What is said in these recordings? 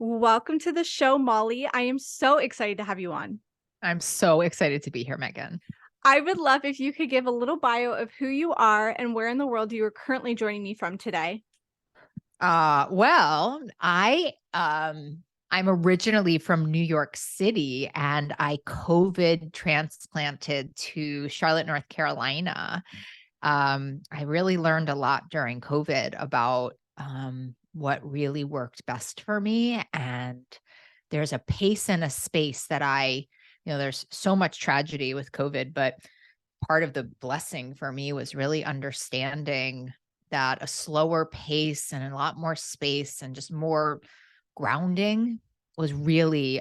Welcome to the show, Molly. I am so excited to have you on. I'm so excited to be here, Megan. I would love if you could give a little bio of who you are and where in the world you are currently joining me from today. I'm originally from New York City and I COVID transplanted to Charlotte, North Carolina. I really learned a lot during COVID about what really worked best for me. And there's a pace and a space that there's so much tragedy with COVID, but part of the blessing for me was really understanding that a slower pace and a lot more space and just more grounding was really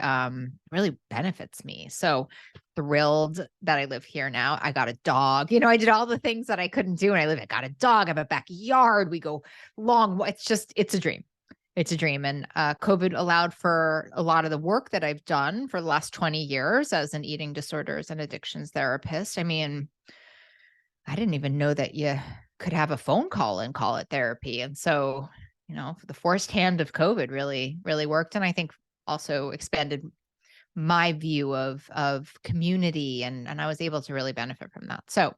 benefits me. So thrilled that I live here now. I got a dog. I did all the things that I couldn't do. I got a dog. I have a backyard. We go long. It's a dream. It's a dream. And COVID allowed for a lot of the work that I've done for the last 20 years as an eating disorders and addictions therapist. I mean, I didn't even know that you could have a phone call and call it therapy. And so, the forced hand of COVID really, really worked. And I think also expanded my view of community and I was able to really benefit from that. So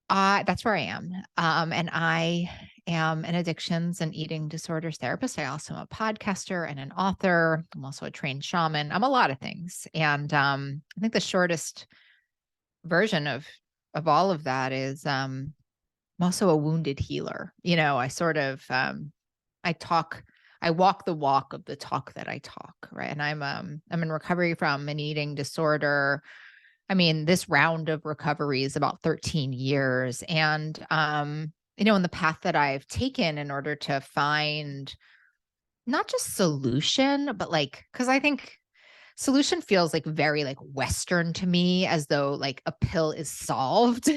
that's where I am. And I am an addictions and eating disorders therapist. I also am a podcaster and an author. I'm also a trained shaman. I'm a lot of things. And I think the shortest version of all of that is I'm also a wounded healer. I sort of I walk the walk of the talk that I talk, right? And I'm in recovery from an eating disorder. I mean, this round of recovery is about 13 years. And in the path that I've taken in order to find not just solution, but because I think solution feels like very Western to me, as though like a pill is solved.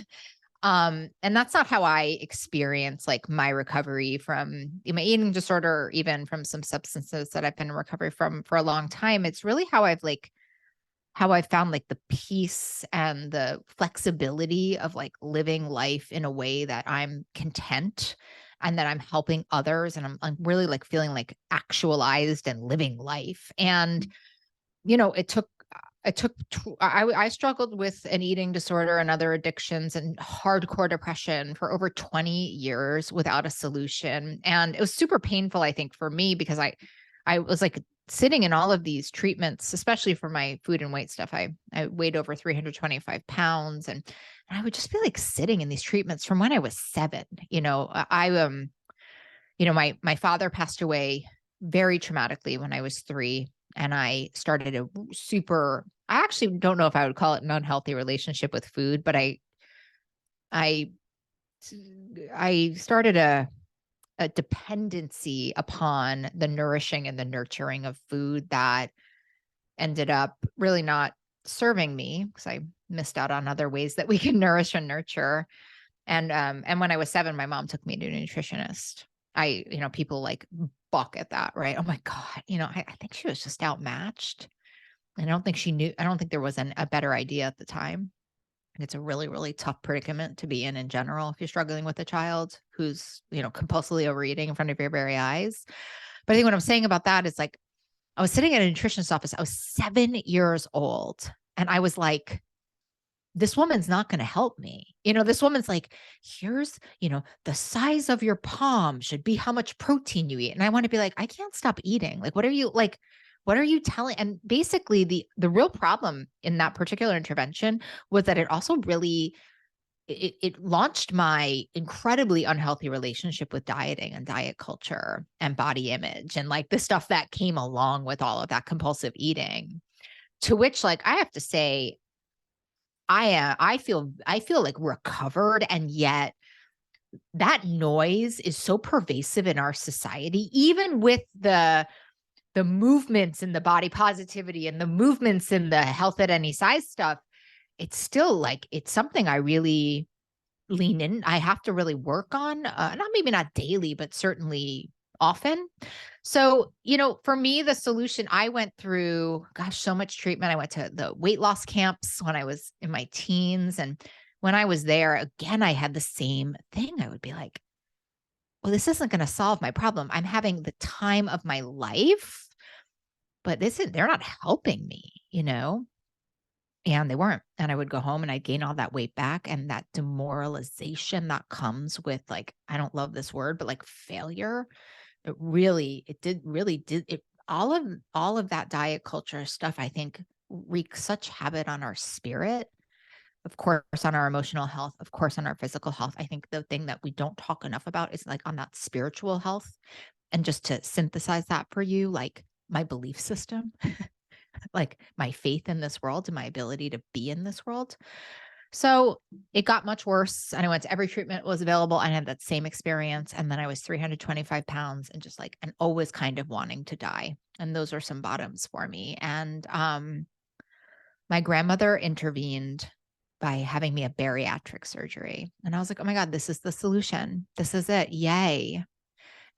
And that's not how I experience my recovery from my eating disorder, or even from some substances that I've been in recovery from for a long time. It's really how I've found the peace and the flexibility of living life in a way that I'm content and that I'm helping others. And I'm really feeling actualized and living life. And, I struggled with an eating disorder and other addictions and hardcore depression for over 20 years without a solution. And it was super painful, I think, for me because I was sitting in all of these treatments, especially for my food and weight stuff. I weighed over 325 pounds and I would just be sitting in these treatments from when I was 7. My father passed away very traumatically when I was 3. And I started I actually don't know if I would call it an unhealthy relationship with food, but I started a dependency upon the nourishing and the nurturing of food that ended up really not serving me because I missed out on other ways that we can nourish and nurture. And when I was 7, my mom took me to a nutritionist. People balk at that, right? Oh my God. I think she was just outmatched. And I don't think she knew, I don't think there was a better idea at the time. And it's a really, really tough predicament to be in general if you're struggling with a child who's, compulsively overeating in front of your very eyes. But I think what I'm saying about that is I was sitting at a nutritionist office. I was 7 years old. And I was like, this woman's not going to help me. This woman's like, here's, the size of your palm should be how much protein you eat. And I want to be like, I can't stop eating. What are you telling? And basically the real problem in that particular intervention was that it also really, it launched my incredibly unhealthy relationship with dieting and diet culture and body image and the stuff that came along with all of that compulsive eating, to which I have to say, I feel recovered, and yet that noise is so pervasive in our society, even with the movements in the body positivity and the movements in the health at any size stuff. It's still it's something I really lean in. I have to really work on, not daily, but certainly often. So, for me, the solution, I went through, gosh, so much treatment. I went to the weight loss camps when I was in my teens. And when I was there, again, I had the same thing. I would be well, this isn't going to solve my problem. I'm having the time of my life but they're not helping me, you know? And they weren't. And I would go home and I'd gain all that weight back, and that demoralization that comes with, like, I don't love this word, but like failure. It all of that diet culture stuff, I think, wreaks such habit on our spirit, of course, on our emotional health, of course, on our physical health. I think the thing that we don't talk enough about is like on that spiritual health. And just to synthesize that for you, like my belief system, like my faith in this world and my ability to be in this world. So it got much worse. And I went to every treatment was available. I had that same experience. And then I was 325 pounds and just like, and always kind of wanting to die. And those are some bottoms for me. And my grandmother intervened by having me a bariatric surgery. And I was like, oh my God, this is the solution. This is it. Yay.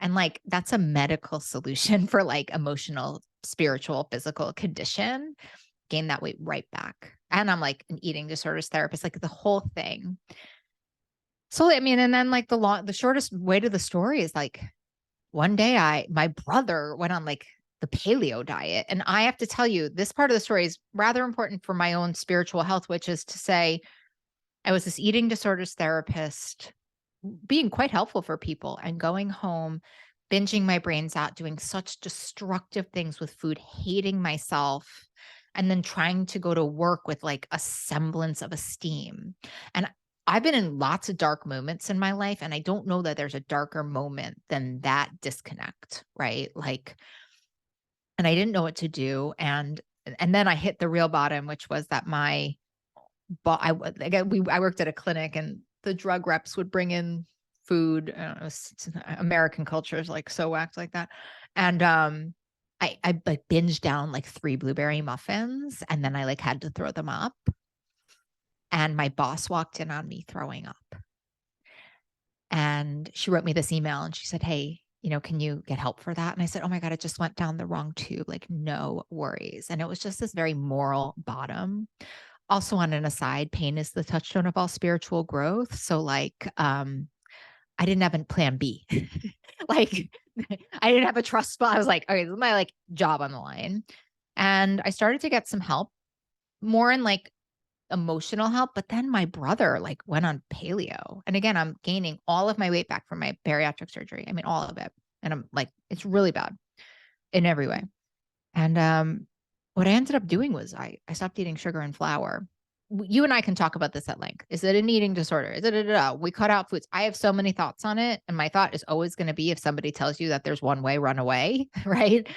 And like, that's a medical solution for like emotional, spiritual, physical condition. Gain that weight right back. And I'm like an eating disorders therapist, like the whole thing. So, I mean, and then like the shortest way to the story is like one day my brother went on like the paleo diet. And I have to tell you, this part of the story is rather important for my own spiritual health, which is to say, I was this eating disorders therapist being quite helpful for people and going home, binging my brains out, doing such destructive things with food, hating myself, and then trying to go to work with like a semblance of esteem. And I've been in lots of dark moments in my life, and I don't know that there's a darker moment than that disconnect, right? Like, and I didn't know what to do. And then I hit the real bottom, which was that but I worked at a clinic, and the drug reps would bring in food. I don't know, American culture is like so whacked like that. And I like binged down like 3 blueberry muffins, and then I like had to throw them up. And my boss walked in on me throwing up. And she wrote me this email and she said, hey, can you get help for that? And I said, oh my God, it just went down the wrong tube. Like, no worries. And it was just this very moral bottom. Also, on an aside, pain is the touchstone of all spiritual growth. So like, I didn't have a plan B. Like, I didn't have a trust spot. I was like, okay, this is my like job on the line. And I started to get some help, more in like emotional help. But then my brother like went on paleo. And again, I'm gaining all of my weight back from my bariatric surgery. I mean, all of it. And I'm like, it's really bad in every way. And what I ended up doing was I stopped eating sugar and flour. You and I can talk about this at length. Is it an eating disorder? Is it we cut out foods? I have so many thoughts on it. And my thought is always going to be, if somebody tells you that there's one way, run away, right?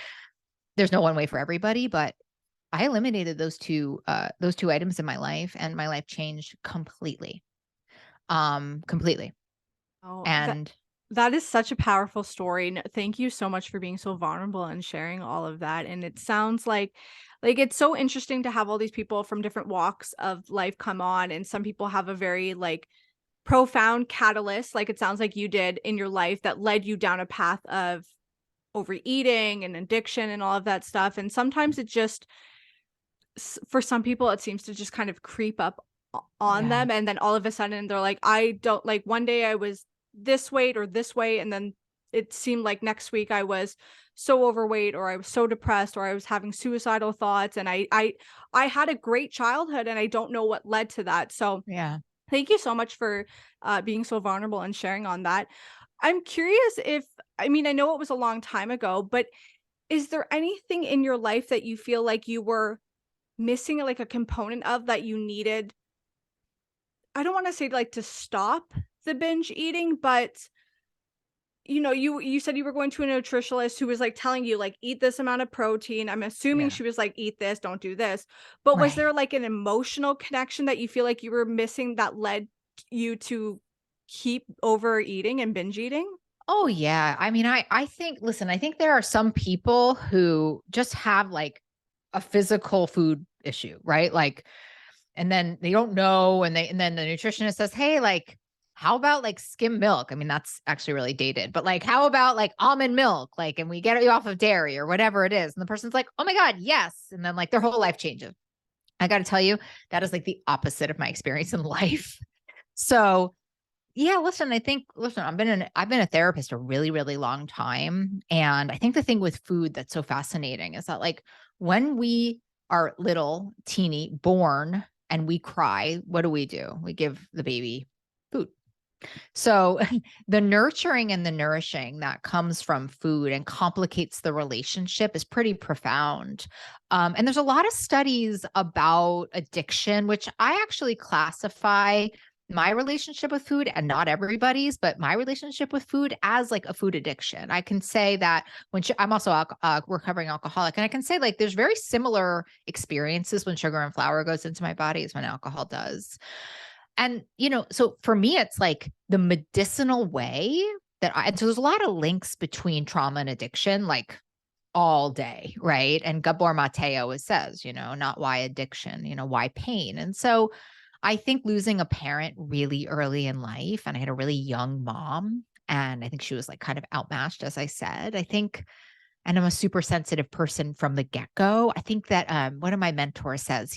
There's no one way for everybody, but I eliminated those two items in my life, and my life changed completely. Completely. Oh, And that is such a powerful story. Thank you so much for being so vulnerable and sharing all of that. And it sounds like it's so interesting to have all these people from different walks of life come on, and some people have a very like profound catalyst, like it sounds like you did in your life, that led you down a path of overeating and addiction and all of that stuff. And sometimes it just for some people it seems to just kind of creep up on yeah, them, and then all of a sudden they're like, I don't like, one day I was this weight or this way, and then it seemed like next week I was so overweight, or I was so depressed, or I was having suicidal thoughts, and I had a great childhood and I don't know what led to that. So yeah. thank you so much for being so vulnerable and sharing on that. I'm curious if, I mean, I know it was a long time ago, but is there anything in your life that you feel like you were missing, like a component of, that you needed? I don't want to say like to stop the binge eating, but you said you were going to a nutritionist who was like telling you like eat this amount of protein. I'm assuming Yeah. she was like eat this, don't do this. But was Right. there like an emotional connection that you feel like you were missing that led you to keep overeating and binge eating? Oh yeah. I mean, I think, listen, I think there are some people who just have like a physical food issue, right? Like, and then they don't know, and then the nutritionist says, "Hey, like how about like skim milk?" I mean, that's actually really dated, but like how about like almond milk? Like, and we get you off of dairy or whatever it is. And the person's like, "Oh my God, yes." And then like their whole life changes. I got to tell you, that is like the opposite of my experience in life. So Yeah, listen, I've been a therapist a really, really long time. And I think the thing with food that's so fascinating is that like when we are little, teeny, born and we cry, what do? We give the baby food. So the nurturing and the nourishing that comes from food and complicates the relationship is pretty profound. And there's a lot of studies about addiction, which I actually classify my relationship with food, and not everybody's, but my relationship with food as like a food addiction. I can say that I'm also a recovering alcoholic, and I can say like there's very similar experiences when sugar and flour goes into my body as when alcohol does. And, so for me, it's like the medicinal way and so there's a lot of links between trauma and addiction, like all day, right? And Gabor Mateo says, not why addiction, why pain. And so I think losing a parent really early in life, and I had a really young mom, and I think she was like kind of outmatched, as I said. And I'm a super sensitive person from the get go. I think that one of my mentors says,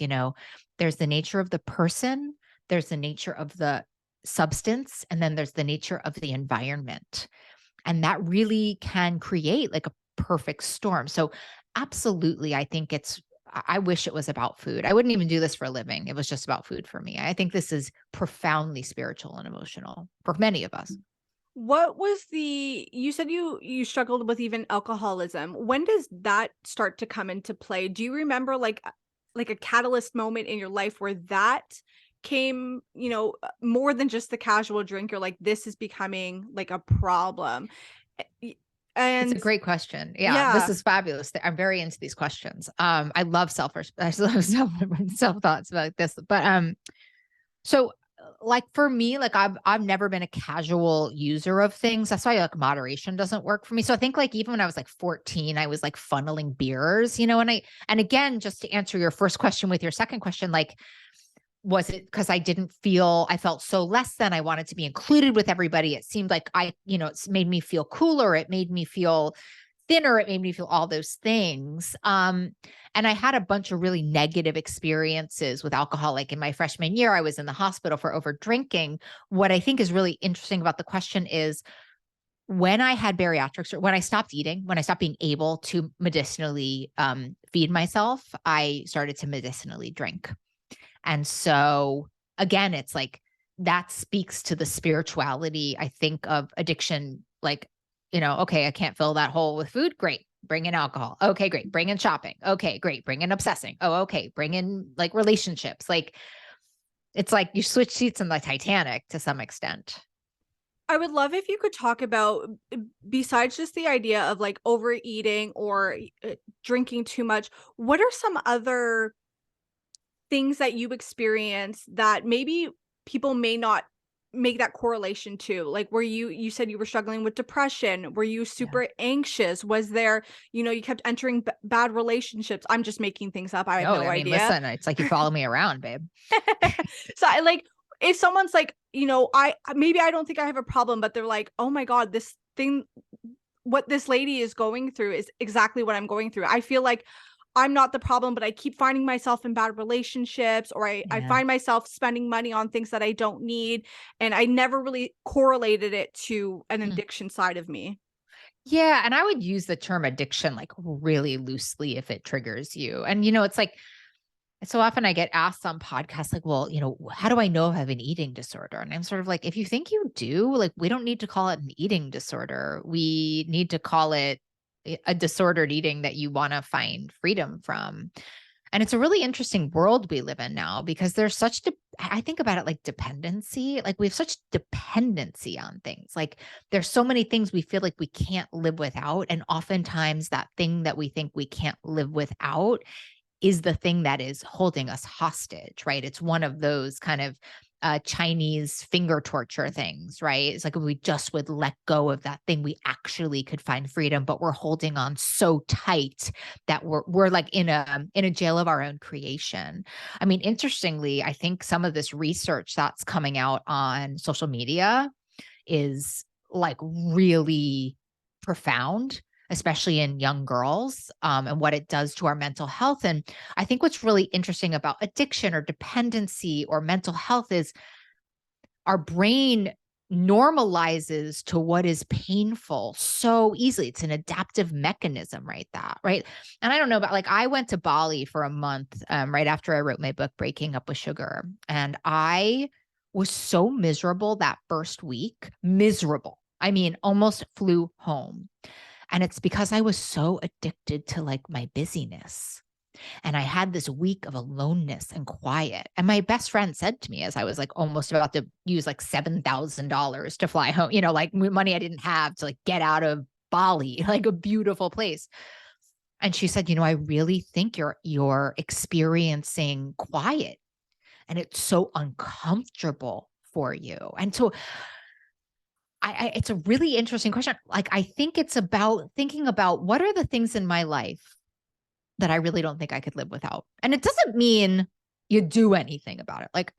there's the nature of the person, there's the nature of the substance, and then there's the nature of the environment. And that really can create like a perfect storm. So, absolutely, I think I wish it was about food. I wouldn't even do this for a living. It was just about food for me. I think this is profoundly spiritual and emotional for many of us. What was you said you struggled with even alcoholism. When does that start to come into play? Do you remember like a catalyst moment in your life where that came, more than just the casual drink? You're like, this is becoming like a problem. Y- It's a And great question. Yeah, this yeah, is fabulous. I'm very into these questions. I love I love self thoughts about this. But so like for me, like I've never been a casual user of things. That's why like moderation doesn't work for me. So I think like even when I was like 14, I was like funneling beers, and again, just to answer your first question with your second question, like was it because I felt so less than I wanted to be included with everybody. It seemed like it's made me feel cooler. It made me feel thinner. It made me feel all those things. And I had a bunch of really negative experiences with alcohol. Like in my freshman year, I was in the hospital for over drinking. What I think is really interesting about the question is when I had bariatrics or when I stopped eating, when I stopped being able to medicinally feed myself, I started to medicinally drink. And so again, it's like that speaks to the spirituality, I think, of addiction. Like, okay, I can't fill that hole with food. Great. Bring in alcohol. Okay, great. Bring in shopping. Okay, great. Bring in obsessing. Oh, okay. Bring in like relationships. Like it's like you switch seats in the Titanic to some extent. I would love if you could talk about, besides just the idea of like overeating or drinking too much, what are some other things that you experience that maybe people may not make that correlation to? Like, were you said you were struggling with depression? Were you Yeah. super anxious? Was there, you kept entering bad relationships? I'm just making things up. I have No, no I mean, idea. listen, it's like you follow me around, babe. So I like, if someone's like, maybe I don't think I have a problem, but they're like, oh my God, this thing, what this lady is going through is exactly what I'm going through. I feel like I'm not the problem, but I keep finding myself in bad relationships, or I Yeah. find myself spending money on things that I don't need. And I never really correlated it to an Mm. addiction side of me. Yeah. And I would use the term addiction like really loosely if it triggers you. And, it's like, so often I get asked on podcasts, like, well, how do I know if I have an eating disorder? And I'm sort of like, if you think you do, like, we don't need to call it an eating disorder. We need to call it a disordered eating that you want to find freedom from. And it's a really interesting world we live in now because there's I think about it like dependency. Like we have such dependency on things. Like there's so many things we feel like we can't live without. And oftentimes that thing that we think we can't live without is the thing that is holding us hostage, right? It's one of those kind of Chinese finger torture things, right? It's like if we just would let go of that thing, we actually could find freedom, but we're holding on so tight that we're like in a jail of our own creation. I mean, interestingly, I think some of this research that's coming out on social media is like really profound, especially in young girls, and what it does to our mental health. And I think what's really interesting about addiction or dependency or mental health is our brain normalizes to what is painful so easily. It's an adaptive mechanism, right? That, right? And I don't know, but like I went to Bali for a month right after I wrote my book, Breaking Up with Sugar. And I was so miserable that first week, miserable. I mean, almost flew home. And it's because I was so addicted to like my busyness. And I had this week of aloneness and quiet. And my best friend said to me as I was like almost about to use like $7,000 to fly home, like money I didn't have to like get out of Bali, like a beautiful place. And she said, I really think you're experiencing quiet and it's so uncomfortable for you. And so it's a really interesting question. Like, I think it's about thinking about what are the things in my life that I really don't think I could live without. And it doesn't mean you do anything about it. Like,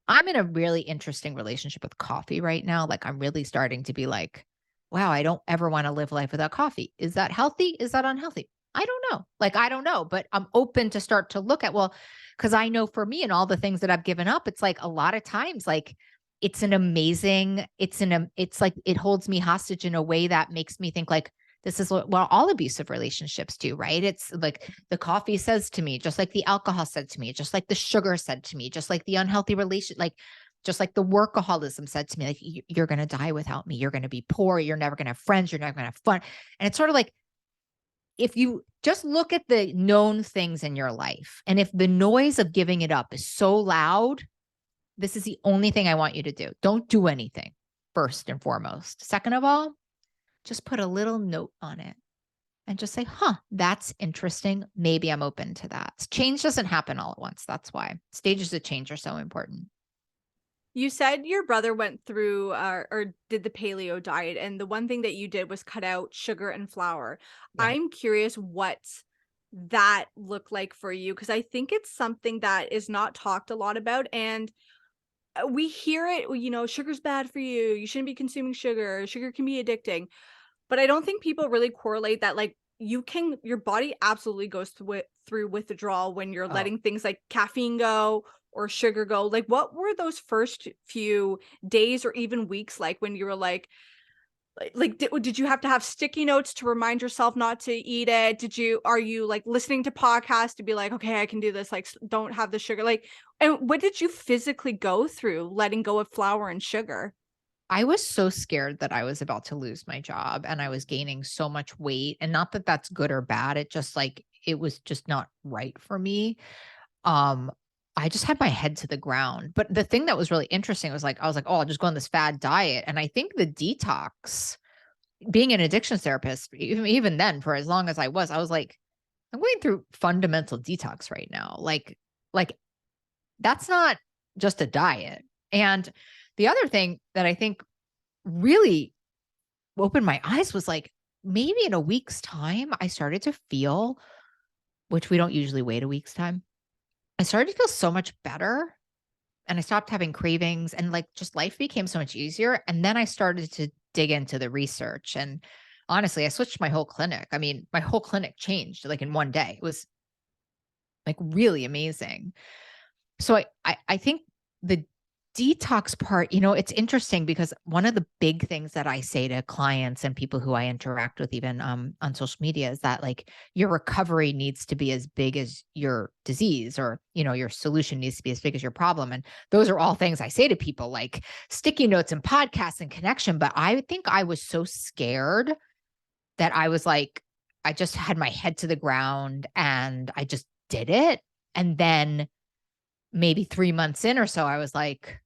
I'm in a really interesting relationship with coffee right now. Like, I'm really starting to be like, wow, I don't ever want to live life without coffee. Is that healthy? Is that unhealthy? I don't know. Like, I don't know, but I'm open to start to look at, well, because I know for me and all the things that I've given up, it's like a lot of times, like, it's like it holds me hostage in a way that makes me think like, this is what all abusive relationships do, right? It's like the coffee says to me, just like the alcohol said to me, just like the sugar said to me, just like the unhealthy relation, like just like the workaholism said to me, like you're going to die without me. You're going to be poor. You're never going to have friends. You're never going to have fun. And it's sort of like, if you just look at the known things in your life, and if the noise of giving it up is so loud, this is the only thing I want you to do. Don't do anything, first and foremost. Second of all, just put a little note on it and just say, that's interesting. Maybe I'm open to that. Change doesn't happen all at once. That's why stages of change are so important. You said your brother went through or did the paleo diet, and the one thing that you did was cut out sugar and flour. Yeah. I'm curious what that looked like for you because I think it's something that is not talked a lot about. And we hear it, sugar's bad for you. You shouldn't be consuming sugar. Sugar can be addicting. But I don't think people really correlate that, like, your body absolutely goes through withdrawal when you're Oh, letting things like caffeine go or sugar go. Like, what were those first few days or even weeks like when you were did you have to have sticky notes to remind yourself not to eat it? Are you like listening to podcasts to be like, okay, I can do this, like don't have the sugar? Like, and what did you physically go through letting go of flour and sugar? I was so scared that I was about to lose my job and I was gaining so much weight. And not that that's good or bad. It just like, it was just not right for me. Um, I just had my head to the ground. But the thing that was really interesting was like, I was like, oh, I'll just go on this fad diet. And I think the detox, being an addictions therapist, even then, for as long as I was like, I'm going through fundamental detox right now. Like that's not just a diet. And the other thing that I think really opened my eyes was like, maybe in a week's time, I started to feel, which we don't usually wait a week's time. I started to feel so much better and I stopped having cravings and like just life became so much easier. And then I started to dig into the research and honestly, I switched my whole clinic. I mean, my whole clinic changed like in one day. It was like really amazing. So I think the detox part, it's interesting because one of the big things that I say to clients and people who I interact with even on social media is that like your recovery needs to be as big as your disease or, your solution needs to be as big as your problem. And those are all things I say to people like sticky notes and podcasts and connection. But I think I was so scared that I was like, I just had my head to the ground and I just did it. And then maybe 3 months in or so, I was like,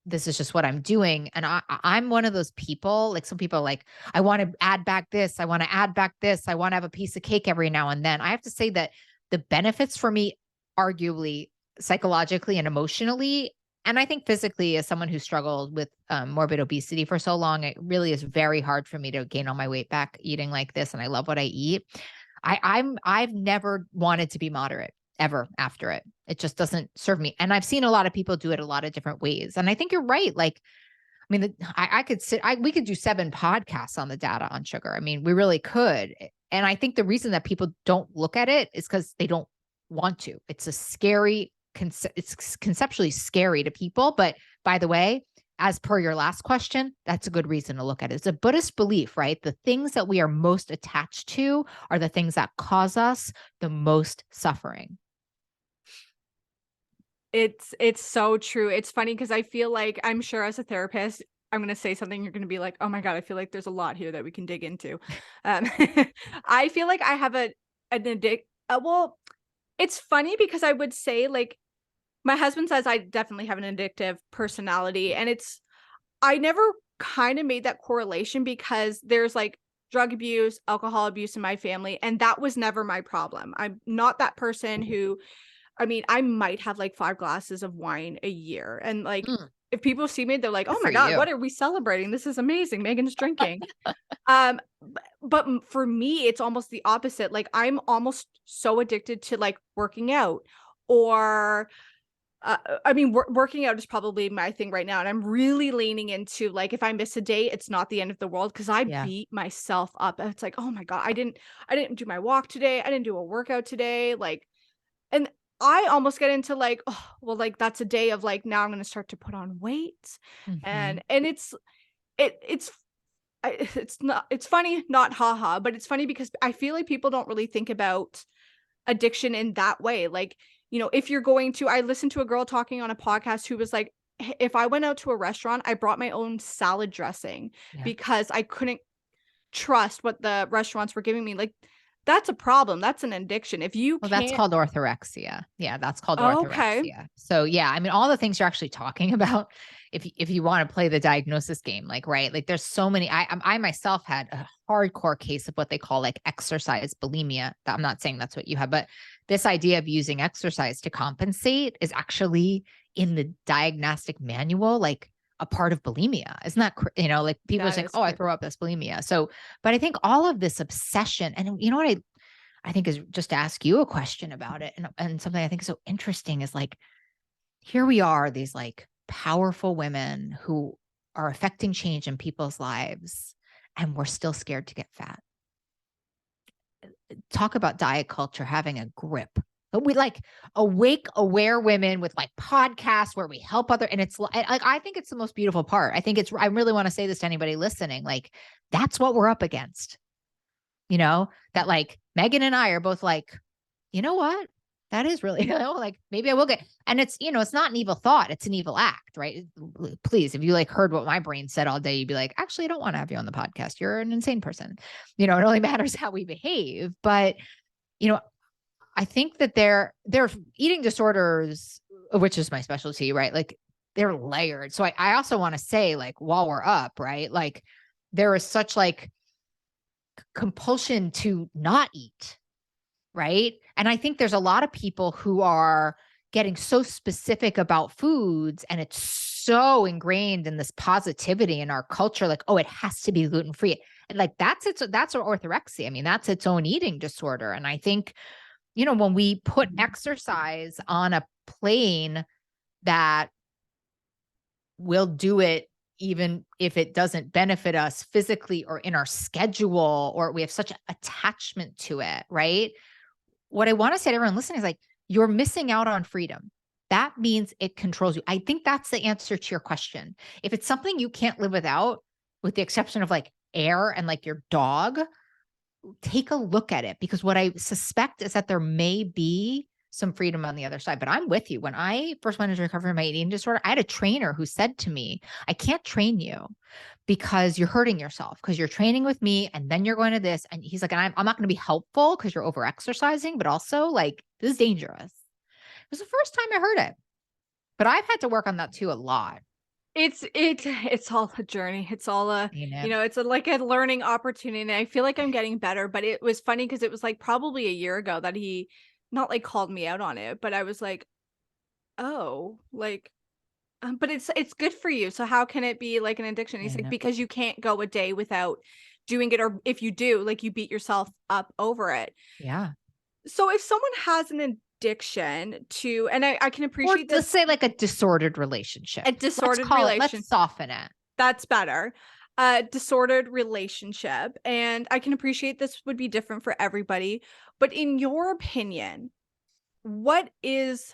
this is just what I'm doing. And I'm one of those people, like some people are like, I want to add back this. I want to add back this. I want to have a piece of cake every now and then. I have to say that the benefits for me, arguably psychologically and emotionally, and I think physically as someone who struggled with morbid obesity for so long, it really is very hard for me to gain all my weight back eating like this. And I love what I eat. I've never wanted to be moderate ever after it. It just doesn't serve me. And I've seen a lot of people do it a lot of different ways. And I think you're right. Like, I mean, we could do 7 podcasts on the data on sugar. I mean, we really could. And I think the reason that people don't look at it is because they don't want to. It's a scary, it's conceptually scary to people. But by the way, as per your last question, that's a good reason to look at it. It's a Buddhist belief, right? The things that we are most attached to are the things that cause us the most suffering. It's so true. It's funny because I feel like I'm sure as a therapist, I'm gonna say something, you're gonna be like, "Oh my god, I feel like there's a lot here that we can dig into." Um, I feel like I have well, it's funny because I would say, like, my husband says I definitely have an addictive personality, and I never kinda made that correlation because there's, like, drug abuse, alcohol abuse in my family, and that was never my problem. I'm not that person who I mean, I might have, like, 5 glasses of wine a year, and, like, Mm, if people see me, they're like, good "Oh for my god, you. what are we celebrating? This is amazing, Megan's drinking." For me, it's almost the opposite, like, I'm almost so addicted to, like, working out or, I mean, working out is probably my thing right now, and I'm really leaning into, like, if I miss a day, it's not the end of the world because I Yeah. beat myself up, and it's like, "Oh my god, I didn't do my walk today, I didn't do a workout today," like and I almost get into like, "Oh, well, like, that's a day of, like, now I'm gonna start to put on weight," Hmm. and it's it's not it's funny, not haha, but it's funny because I feel like people don't really think about addiction in that way, like, if you're going to I listened to a girl talking on a podcast who was like, If I went out to a restaurant, I brought my own salad dressing Yeah. because I couldn't trust what the restaurants were giving me," like, that's a problem, that's an addiction, if you Well, that's can't called orthorexia. Yeah, that's called Okay. orthorexia. So yeah, I mean, all the things you're actually talking about, if you want to play the diagnosis game, like right, like there's so many. I myself had a hardcore case of what they call like exercise bulimia. I'm not saying that's what you have, but this idea of using exercise to compensate is actually in the diagnostic manual, like a part of bulimia. Isn't that like people are That saying, is oh, I crazy. throw up this bulimia. So, but I think all of this obsession, and you know what I think is just to ask you a question about it. And something I think is so interesting is like, here we are, these like powerful women who are affecting change in people's lives, and we're still scared to get fat. Talk about diet culture having a grip. But we like awake, aware women with like podcasts where we help other, and it's like I think it's the most beautiful part. I really want to say this to anybody listening. Like, that's what we're up against. That like Megan and I are both like, you know what? That is really, like maybe I will get, and it's not an evil thought. It's an evil act, right? Please, if you like heard what my brain said all day, you'd be like, actually, I don't want to have you on the podcast. You're an insane person. It only matters how we behave. But, you know, I think that they're eating disorders, which is my specialty, right? Like they're layered. So I also want to say, like, while we're up, right? Like there is such like compulsion to not eat, right? And I think there's a lot of people who are getting so specific about foods, and it's so ingrained in this positivity in our culture, like, oh, it has to be gluten free. And like that's orthorexia. I mean, that's its own eating disorder. And I think, when we put exercise on a plane that will do it even if it doesn't benefit us physically or in our schedule, or we have such attachment to it, right? What I want to say to everyone listening is like, you're missing out on freedom. That means it controls you. I think that's the answer to your question. If it's something you can't live without, with the exception of like air and like your dog, take a look at it, because what I suspect is that there may be some freedom on the other side. But I'm with you. When I first went into recovery from my eating disorder, I had a trainer who said to me, I can't train you because you're hurting yourself, because you're training with me and then you're going to this. And he's like, and I'm not going to be helpful because you're over exercising, but also like this is dangerous. It was the first time I heard it, but I've had to work on that too a lot. It's all a journey. It's all You know, it's like a learning opportunity, and I feel like I'm getting better, but it was funny because it was, like, probably a year ago that he not, like, called me out on it, but I was like, "Oh," like, but it's good for you, so how can it be, like, an addiction? He's you like, know, "Because you can't go a day without doing it, or if you do, like, you beat yourself up over it." yeah. So if someone has an addiction to and I can Or appreciate let's this, say like a disordered relationship. a Let's disordered call it, let's relation soften it. That's better. A disordered relationship, and I can appreciate this would be different for everybody, but in your opinion, what is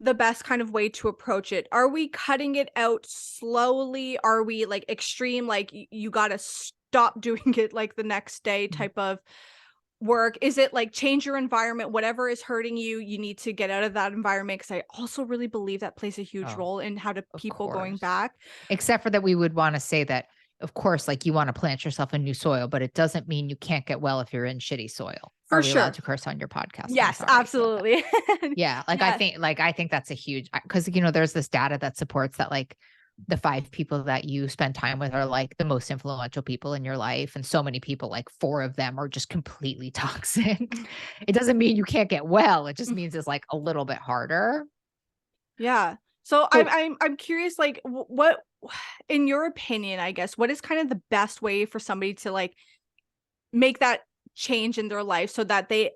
the best kind of way to approach it? Are we cutting it out slowly? Are we like extreme, like you got to stop doing it like the next day type of work? Is it like change your environment, whatever is hurting you, you need to get out of that environment? Because I also really believe that plays a huge Oh, role in how to of people going course. back. Except for that we would want to say that, of course, like you want to plant yourself in new soil, but it doesn't mean you can't get well if you're in shitty soil. Are For we allowed sure. to curse on your podcast? I'm Yes, sorry about that. absolutely. Yeah, Yeah. I think that's a huge, because there's this data that supports that like the 5 people that you spend time with are like the most influential people in your life, and so many people, like 4 of them are just completely toxic. It doesn't mean you can't get well. It just means it's like a little bit harder. Yeah. So So I'm curious, like, what, in your opinion, I guess, what is kind of the best way for somebody to like make that change in their life so that they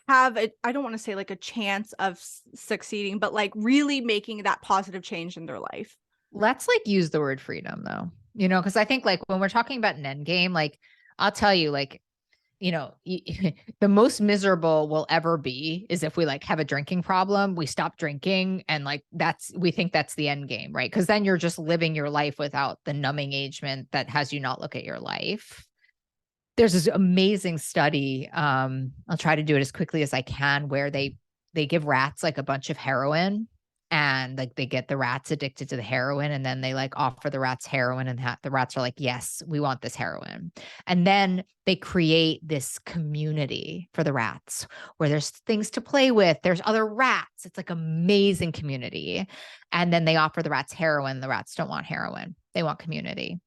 have a, I don't want to say like a chance of succeeding, but like really making that positive change in their life? let's like use the word freedom though, because I think like when we're talking about an end game, like I'll tell you, like, the most miserable we'll ever be is if we like have a drinking problem, we stop drinking, and like we think that's the end game, right? Because then you're just living your life without the numbing agent that has you not look at your life. There's this amazing study. I'll try to do it as quickly as I can, where they give rats like a bunch of heroin, and like they get the rats addicted to the heroin, and then they like offer the rats heroin, and the rats are like, yes, we want this heroin. And then they create this community for the rats where there's things to play with, there's other rats, it's like amazing community. And then they offer the rats heroin, the rats don't want heroin, they want community.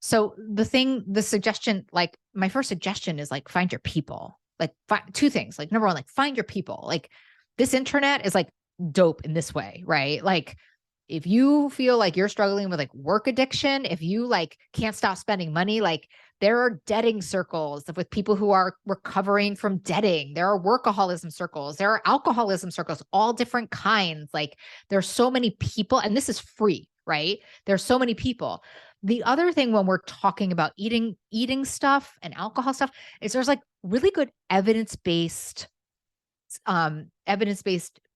So the suggestion, like my first suggestion is like find your people. Like 2 things. Like number one, like find your people. Like this internet is like dope in this way, right? Like if you feel like you're struggling with like work addiction, if you like can't stop spending money, like there are debting circles with people who are recovering from debting. There are workaholism circles. There are alcoholism circles, all different kinds. Like there's so many people, and this is free, right? There's so many people. The other thing when we're talking about eating stuff and alcohol stuff is there's like really good evidence-based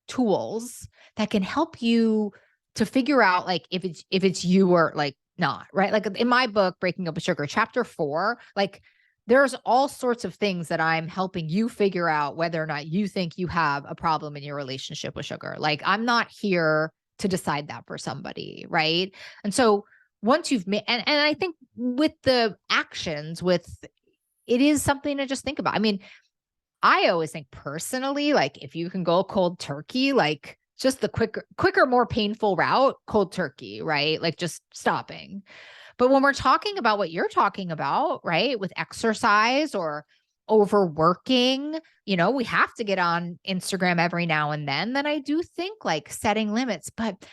tools that can help you to figure out like if it's you or like not, right? Like in my book, Breaking Up with Sugar, chapter 4, like there's all sorts of things that I'm helping you figure out whether or not you think you have a problem in your relationship with sugar. Like I'm not here to decide that for somebody, right? And so once you've made, and I think with the actions, it is something to just think about. I mean, I always think personally, like if you can go cold turkey, like just the quicker, more painful route, cold turkey, right? Like just stopping. But when we're talking about what you're talking about, right, with exercise or overworking, we have to get on Instagram every now and then I do think like setting limits. But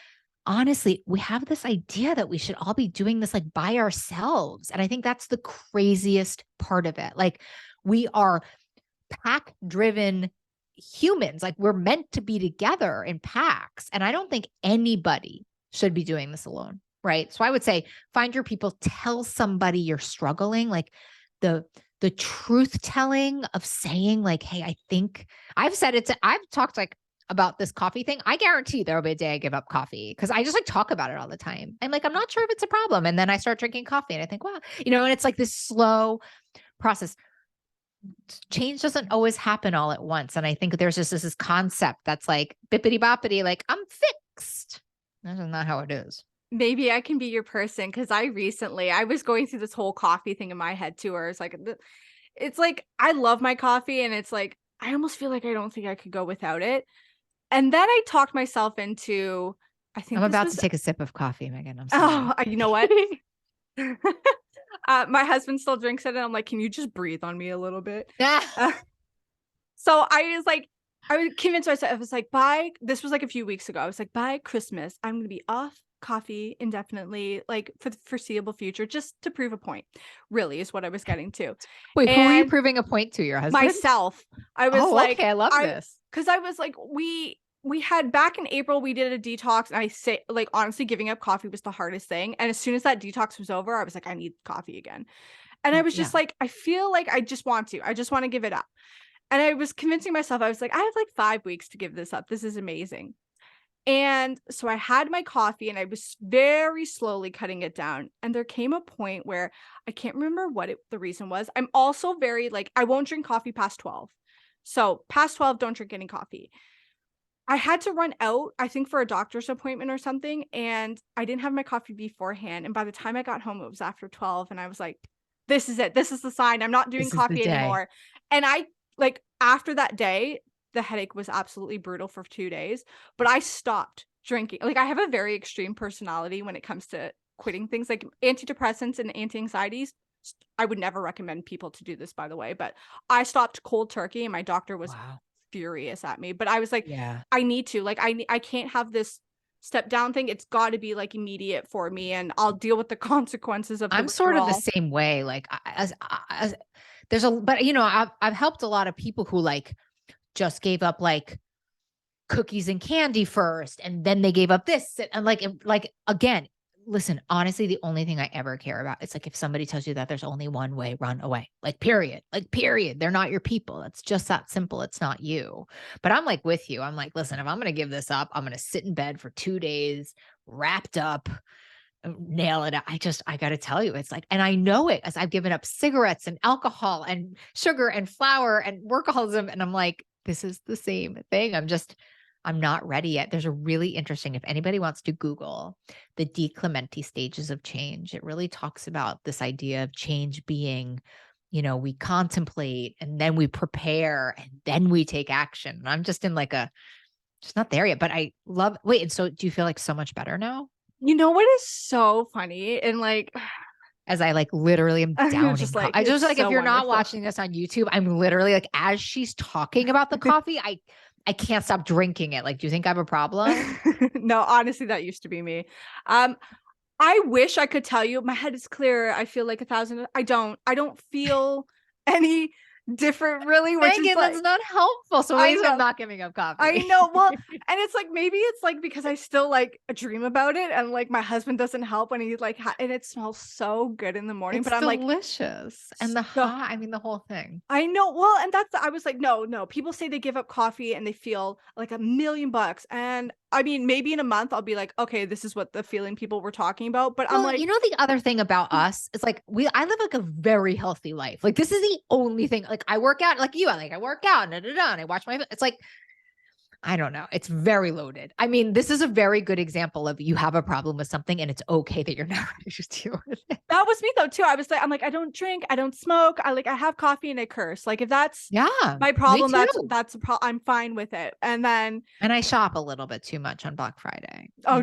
honestly, we have this idea that we should all be doing this like by ourselves. And I think that's the craziest part of it. Like we are pack driven humans, like we're meant to be together in packs. And I don't think anybody should be doing this alone. Right. So I would say find your people, tell somebody you're struggling, like the truth telling of saying like, hey, I think I've talked like about this coffee thing. I guarantee there'll be a day I give up coffee because I just like talk about it all the time. I'm like, I'm not sure if it's a problem. And then I start drinking coffee and I think, wow, and it's like this slow process. Change doesn't always happen all at once. And I think there's just this concept that's like bippity boppity, like I'm fixed. That's not how it is. Maybe I can be your person because I was going through this whole coffee thing in my head too, where it's like I love my coffee and it's like I almost feel like I don't think I could go without it. And then I talked myself into, I I'm think this about to was, take a sip of coffee, Megan. I'm sorry. oh, you know what? My husband still drinks it, and I'm like, can you just breathe on me a little bit? Uh, so I was convinced myself, I was like, this was like a few weeks ago. I was like, by Christmas, I'm going to be off coffee indefinitely, like for the foreseeable future, just to prove a point, really, is what I was getting to. Wait, who are you And proving a point to? Your husband? myself, I was Oh, like, okay. I love this. because I was like, we had back in April, we did a detox. And I say, like, honestly, giving up coffee was the hardest thing. And as soon as that detox was over, I was like, I need coffee again. And I Oh, was yeah. just like, I feel like I just want to give it up. And I was convincing myself, I was like, I have like 5 weeks to give this up. This is amazing. And so I had my coffee and I was very slowly cutting it down. And there came a point where I can't remember what the reason was. I'm also very like, I won't drink coffee past 12. So past 12, don't drink any coffee. I had to run out, I think for a doctor's appointment or something, and I didn't have my coffee beforehand, and by the time I got home, it was after 12, and I was like, "This is it. This is the sign. I'm not doing This is the coffee day. anymore." And I like, after that day, the headache was absolutely brutal for 2 days, but I stopped drinking. Like, I have a very extreme personality when it comes to quitting things, like antidepressants and anti-anxieties. I would never recommend people to do this, by the way, but I stopped cold turkey, and my doctor was Wow. furious at me, but I was like, Yeah. "I need to, like, I can't have this step down thing, it's gotta be, like, immediate for me, and I'll deal with the consequences of the I'm sort of the withdrawal." same way. Like as there's a, but I've helped a lot of people who like just gave up like cookies and candy first, and then they gave up this, and like again, listen, honestly, the only thing I ever care about, it's like if somebody tells you that there's only one way, run away. Like period. Like period. They're not your people. It's just that simple. It's not you. But I'm like with you. I'm like, listen, if I'm going to give this up, I'm going to sit in bed for 2 days wrapped up, nail it. I got to tell you, it's like, and I know it as I've given up cigarettes and alcohol and sugar and flour and workaholism. And I'm like, this is the same thing. I'm not ready yet. There's a really interesting, if anybody wants to Google the DiClementi stages of change, it really talks about this idea of change being, we contemplate and then we prepare and then we take action. And I'm just in like just not there yet, but I love, wait. And so do you feel like so much better now? You know what is so funny? And, like, As I like literally am I'm just downing like, I just it's like, if so you're not wonderful. watching this on YouTube, I'm literally like, as she's talking about the coffee, I can't stop drinking it. Like, do you think I have a problem? No, honestly, that used to be me. Um, I wish I could tell you my head is clear. I feel like 1,000. I don't feel any different really, which is Megan, that's like, not helpful. So I maybe I'm know. not giving up I coffee. know. Well, and it's like maybe it's like because I still like dream about it and like my husband doesn't help when he like and it smells so good in the morning, It's but I'm like, delicious. And the so hot, I mean, the whole thing. I know. Well, and that's I was like, no, no. People say they give up coffee and they feel like $1,000,000. And I mean, maybe in a month I'll be like, okay, this is what the feeling people were talking about. But I'm Well, like, the other thing about us is like I live like a very healthy life. Like this is the only thing. Like I work out, like you, I work out, and I watch my. It's like I don't know. It's very loaded. I mean, this is a very good example of you have a problem with something, and it's okay that you're not ready to deal with it. that was me though too. I was like, I'm like, I don't drink, I don't smoke, I have coffee and I curse. Like if that's Yeah, my me problem, too. that's a problem. I'm fine with it. And then And I shop a little bit too much on Black Friday. oh,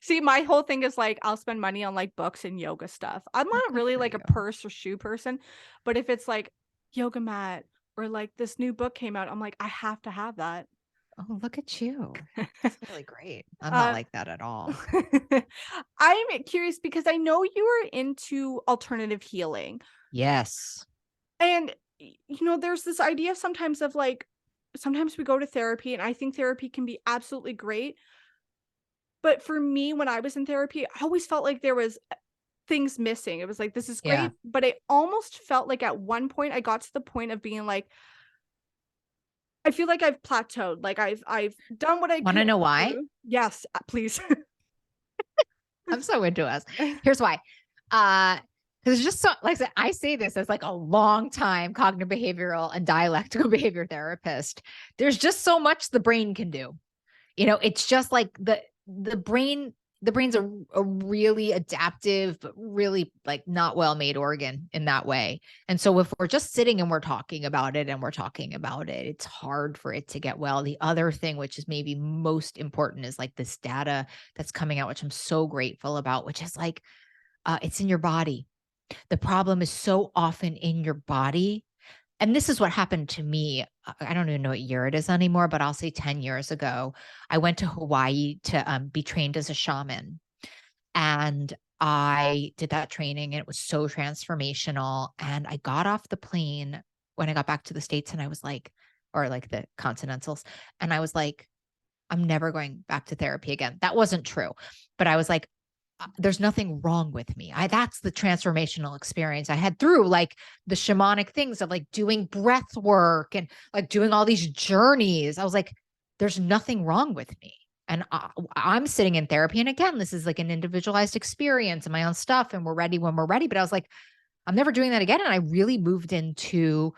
see, my whole thing is like I'll spend money on like books and yoga stuff. I'm Oh, not good really for like a you. purse or shoe person, but if it's like yoga mat or like this new book came out, I'm like, I have to have that. Oh, look at you. That's really great. I'm not uh, like that at all. I'm curious because I know you are into alternative healing. Yes. And there's this idea sometimes of like sometimes we go to therapy and I think therapy can be absolutely great. But for me, when I was in therapy, I always felt like there was things missing. It was like, this is Yeah. great. But I almost felt like at one point I got to the point of being like, I feel like I've plateaued. Like I've done what I Want to could know why? do. Yes, please. I'm so into us. Here's why. Because it's just so, like I said, I say this as like a long time cognitive behavioral and dialectical behavior therapist. There's just so much the brain can do. It's just like the brain's a really adaptive, but really like not well-made organ in that way. And so if we're just sitting and we're talking about it, it's hard for it to get well. The other thing, which is maybe most important, is like this data that's coming out, which I'm so grateful about, which is like, it's in your body. The problem is so often in your body. And this is what happened to me. I don't even know what year it is anymore, but I'll say 10 years ago, I went to Hawaii to be trained as a shaman. And I did that training and it was so transformational. And I got off the plane when I got back to the States and I was like, or like the Continentals. And I was like, I'm never going back to therapy again. That wasn't true. But I was like, there's nothing wrong with me. That's the transformational experience I had through like the shamanic things of like doing breath work and like doing all these journeys. I was like, there's nothing wrong with me. And I'm sitting in therapy. And again, this is like an individualized experience and my own stuff. And we're ready when we're ready. But I was like, I'm never doing that again. And I really moved into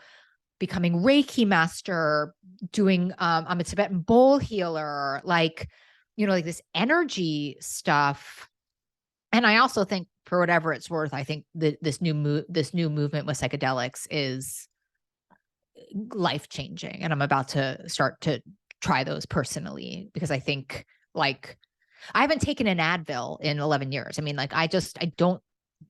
becoming Reiki master, doing, I'm a Tibetan bowl healer, like, like this energy stuff. And I also think, for whatever it's worth, I think that this new movement with psychedelics is life changing. And I'm about to start to try those personally, because I think, like, I haven't taken an Advil in 11 years. I mean, like, I don't,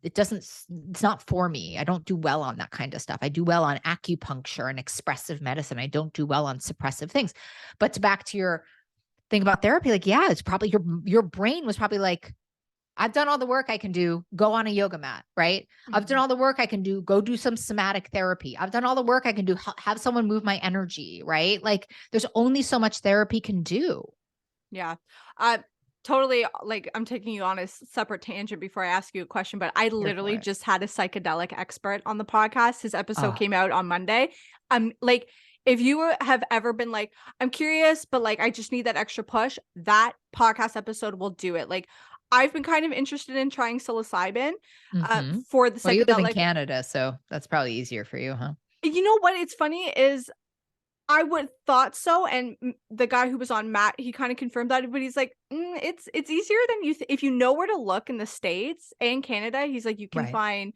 it's not for me. I don't do well on that kind of stuff. I do well on acupuncture and expressive medicine. I don't do well on suppressive things. But to back to your thing about therapy, like, yeah, it's probably your brain was probably like, I've done all the work I can do, go on a yoga mat, right? I've done all the work I can do, go do some somatic therapy. I've done all the work I can do, have someone move my energy, right? Like, there's only so much therapy can do. Yeah. Totally, like, I'm taking you on a separate tangent before I ask you a question, but I Here for literally it. just had a psychedelic expert on the podcast. His episode Oh, came out on Monday. Like, if you have ever been like, I'm curious, but like, I just need that extra push, that podcast episode will do it. Like, I've been kind of interested in trying psilocybin, mm-hmm. for the Well, you live in psychedelic. Canada, so that's probably easier for you, huh? You know what? It's funny is I would thought so, and the guy who was on Matt, he kind of confirmed that, but he's like, it's easier than you if you know where to look in the States and Canada. He's like, you can Right. find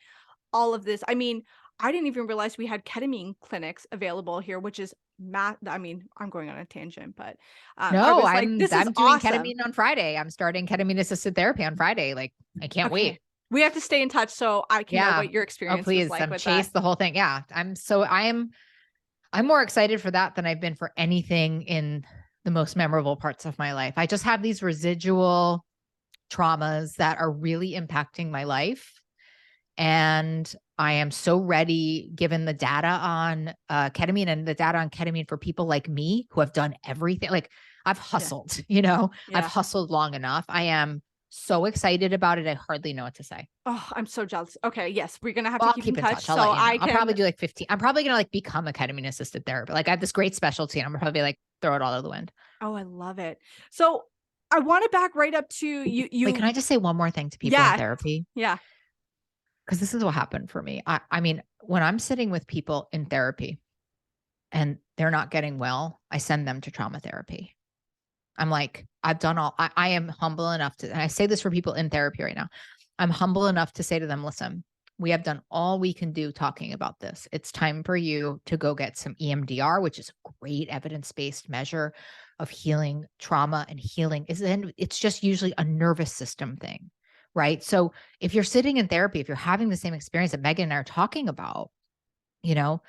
all of this. I mean, I didn't even realize we had ketamine clinics available here, which is I mean, I'm going on a tangent, but I No, was like, I'm this is I'm doing awesome. ketamine on Friday. I'm starting ketamine assisted therapy on Friday. Like, I can't Okay, wait. we have to stay in touch so I can know Yeah. what your Oh, experience was please. like I'm with that. chased the whole thing. Yeah. I'm more excited for that than I've been for anything in the most memorable parts of my life. I just have these residual traumas that are really impacting my life. And I am so ready, given the data on ketamine and the data on ketamine for people like me who have done everything. Like, I've Yeah, hustled, I've yeah. hustled long enough. I am so excited about it. I hardly know what to say. Oh, I'm so jealous. Okay, yes, we're gonna have Well, to I'll keep in keep in touch touch. I'll let so you know. I I'll probably can. do like 15. I'm probably going to like become a ketamine assisted therapist. Like, I have this great specialty and I'm probably like throw it all out of the wind. Oh, I love it. So, I wanna back right up to you Wait, can you I just say one more thing to people in yeah, therapy? yeah, Because this is what happened for me. I mean, when I'm sitting with people in therapy and they're not getting well, I send them to trauma therapy. I'm like, I am humble enough to, and I say this for people in therapy right now. I'm humble enough to say to them, listen, we have done all we can do talking about this. It's time for you to go get some EMDR, which is a great evidence-based measure of healing trauma, and healing is then it's just usually a nervous system thing. Right. So if you're sitting in therapy, if you're having the same experience that Megan and I are talking about, you know,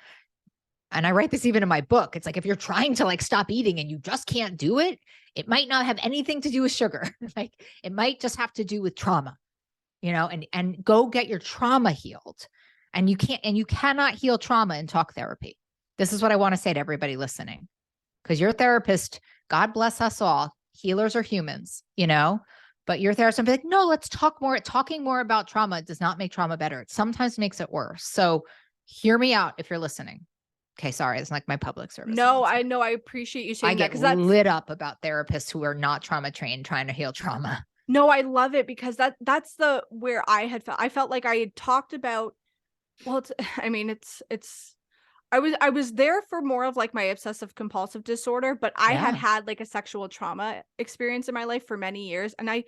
and I write this even in my book. It's like, if you're trying to like stop eating and you just can't do it, it might not have anything to do with sugar. Like, it might just have to do with trauma, and go get your trauma healed. And you cannot heal trauma in talk therapy. This is what I want to say to everybody listening. Because your therapist, God bless us all, healers are humans, but your therapist will be like, no, let's talk more. Talking more about trauma does not make trauma better. It sometimes makes it worse. So hear me out if you're listening. Okay, sorry. It's like my public service no, announcement. I know, I appreciate you I saying that get because that's lit up about therapists who are not trauma trained trying to heal trauma. no, I love it because that's the where I felt like I had talked about well, it's I mean, it's I was there for more of, like, my obsessive compulsive disorder, but I had Yeah. had, like, a sexual trauma experience in my life for many years, and I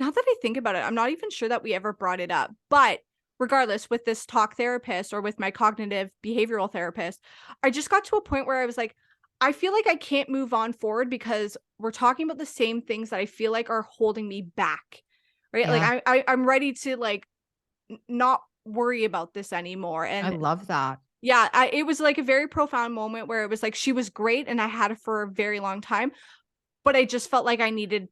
now that I think about it, I'm not even sure that we ever brought it up, but regardless, with this talk therapist or with my cognitive behavioral therapist, I just got to a point where I was like, I feel like I can't move on forward because we're talking about the same things that I feel like are holding me back, right? Like, Yeah. I'm ready to, like, not worry about this anymore, I and love that. yeah, it was, like, a very profound moment where it was, like, she was great and I had her for a very long time, but I just felt like I needed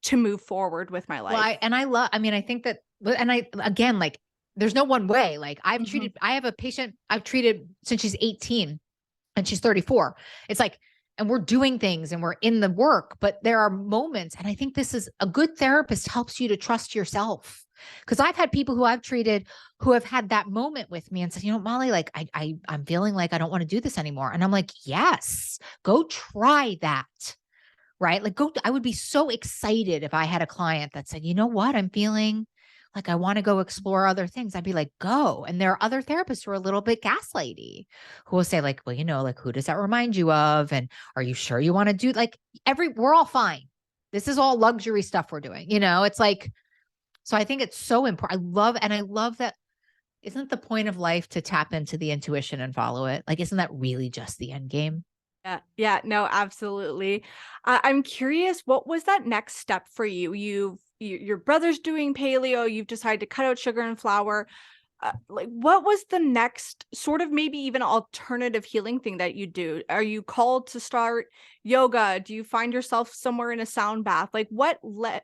to move forward with my Well, life. I mean, I think that, and I, again, like, there's no one way. Like, Mhm. I have a patient I've treated since she's 18 and she's 34. It's like, and we're doing things and we're in the work, but there are moments. And I think this is a good therapist helps you to trust yourself. Cause I've had people who I've treated who have had that moment with me and said, Molly, like, I'm feeling like I don't want to do this anymore. And I'm like, yes, go try that. right? Like I would be so excited if I had a client that said, you know what, I'm feeling like I want to go explore other things. I'd be like, go. And there are other therapists who are a little bit gaslighty who will say like, well, like, who does that remind you of? And are you sure you want to do like we're all fine. This is all luxury stuff we're doing. It's like, so I think it's so important. I love that. Isn't the point of life to tap into the intuition and follow it? Like, isn't that really just the end game? Yeah, yeah, no, absolutely. I'm curious, what was that next step for you? Your brother's doing paleo, you've decided to cut out sugar and flour. Like, what was the next sort of maybe even alternative healing thing that you do? Are you called to start yoga? Do you find yourself somewhere in a sound bath? Like, what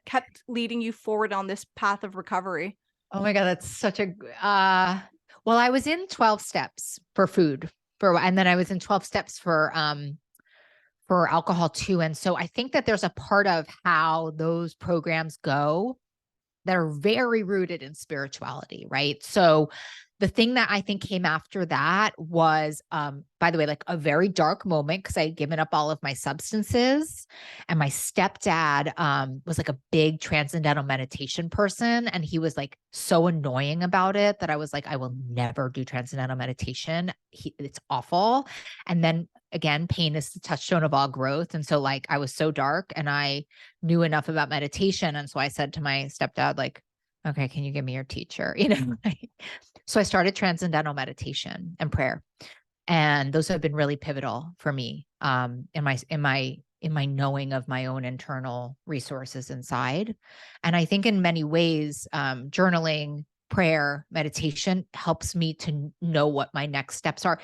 kept leading you forward on this path of recovery? Oh my God, that's such a well, I was in 12 steps for food and then I was in 12 steps for alcohol too. And so I think that there's a part of how those programs go that are very rooted in spirituality, right? So the thing that I think came after that was, by the way, like a very dark moment because I had given up all of my substances. And my stepdad was like a big transcendental meditation person. And he was like so annoying about it that I was like, I will never do transcendental meditation. It's awful. And then again, pain is the touchstone of all growth. And so like I was so dark and I knew enough about meditation. And so I said to my stepdad, like, okay, can you give me your teacher? So I started transcendental meditation and prayer. And those have been really pivotal for me in my knowing of my own internal resources inside. And I think in many ways, journaling, prayer, meditation helps me to know what my next steps are.